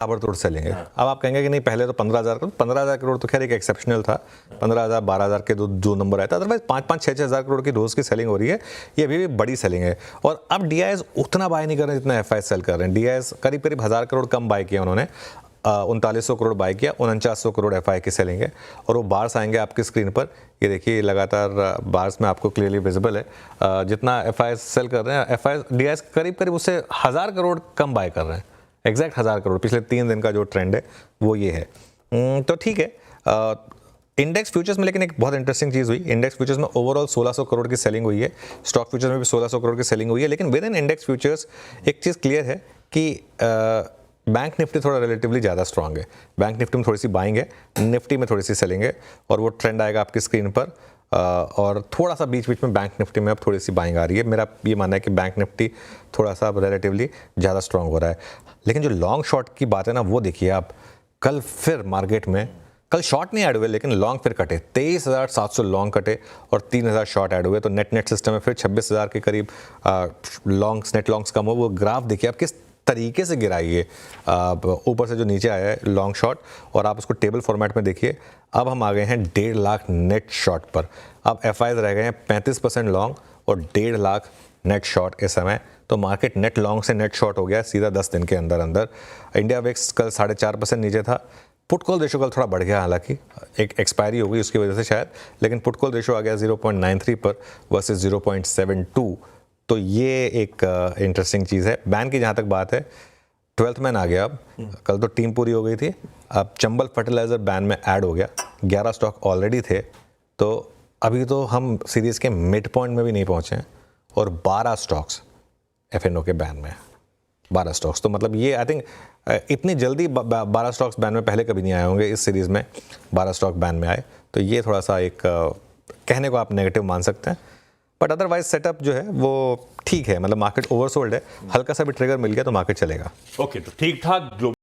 ताबड़तोड़ सेलिंग है। अब आप कहेंगे कि नहीं पहले तो 15,000 करोड़ तो खैर एक एक्सेप्शनल था, 15,000 12,000 के जो नंबर आया था, अदरवाइज 5,500 6,000 करोड़ की रोज की सेलिंग हो रही है, ये अभी भी बड़ी सेलिंग है। और अब डीआईएस उतना बाय नहीं कर रहे हैं जितना एफआई सेल कर रहे हैं। डीआईएस करीब 1,000 करोड़ कम बाय किया उन्होंने, 3900 करोड़ बाय किया, 4900 करोड़ एफआई की सेलिंग है। और वो बार्स आएंगे आपकी स्क्रीन पर, ये देखिए लगातार बार्स में आपको क्लियरली विजिबल है। जितना एफआई सेल कर रहे हैं, एफआई डीआईएस करीब उससे 1000 करोड़ कम बाय कर रहे हैं, एग्जैक्ट 1000 करोड़। पिछले 3 दिन का जो ट्रेंड है वो ये है। तो ठीक है। इंडेक्स फ्यूचर्स में लेकिन एक बहुत इंटरेस्टिंग चीज़ हुई। इंडेक्स फ्यूचर्स में ओवरऑल 1600 करोड़ की सेलिंग हुई है, स्टॉक फ्यूचर्स में भी 1600 करोड़ की सेलिंग हुई है। लेकिन विद इन इंडेक्स फ्यूचर्स एक चीज़ क्लियर है कि बैंक निफ्टी थोड़ा रिलेटिवली ज़्यादा स्ट्रांग है। बैंक निफ्टी में थोड़ी सी बाइंग है, निफ्टी में थोड़ी सी सेलिंग है, और वो ट्रेंड आएगा आपकी स्क्रीन पर। और थोड़ा सा बीच बीच में बैंक निफ्टी में अब थोड़ी सी बाइंग आ रही है। मेरा ये मानना है कि बैंक निफ्टी थोड़ा सा रिलेटिवली ज़्यादा स्ट्रांग हो रहा है। लेकिन जो लॉन्ग शॉर्ट की बात है ना, वो देखिए आप, कल फिर मार्केट में, कल शॉर्ट नहीं ऐड हुए लेकिन लॉन्ग फिर कटे, 23,700 लॉन्ग कटे और 3,000 शॉर्ट ऐड हुए। तो नेट सिस्टम में फिर 26,000 के करीब लॉन्ग्स, नेट लॉन्ग्स कम हो। वो ग्राफ देखिए आप किस तरीके से गिराइए, ऊपर से जो नीचे आया है लॉन्ग शॉट, और आप उसको टेबल फॉर्मेट में देखिए। अब हम आ गए हैं 1.5 लाख नेट शॉट पर। अब एफआईज रह गए हैं 35% लॉन्ग और 1.5 लाख नेट शॉट इस समय। तो मार्केट नेट लॉन्ग से नेट शॉट हो गया सीधा 10 दिन के अंदर अंदर। इंडिया विक्स कल 4.5% नीचे था। पुट कॉल रेशो कल थोड़ा बढ़ गया, हालांकि एक एक्सपायरी हो गई उसकी वजह से शायद, लेकिन पुट कॉल रेशो आ गया 0.93 पर वर्सेस 0.72। तो ये एक इंटरेस्टिंग चीज़ है। बैन की जहाँ तक बात है, 12th मैन आ गया अब। कल तो टीम पूरी हो गई थी, अब चंबल फर्टिलाइजर बैन में ऐड हो गया। 11 स्टॉक ऑलरेडी थे, तो अभी तो हम सीरीज़ के मिड पॉइंट में भी नहीं पहुँचे हैं, और 12 स्टॉक्स एफएनओ के बैन में, 12 स्टॉक्स। तो मतलब ये आई थिंक इतनी जल्दी 12 स्टॉक्स बैन में पहले कभी नहीं आए होंगे। इस सीरीज़ में 12 स्टॉक बैन में आए, तो ये थोड़ा सा एक कहने को आप नेगेटिव मान सकते हैं। बट अदरवाइज सेटअप जो है वो ठीक है, मतलब मार्केट ओवरसोल्ड है, हल्का सा भी ट्रिगर मिल गया तो मार्केट चलेगा। ओके, तो ठीक ठाक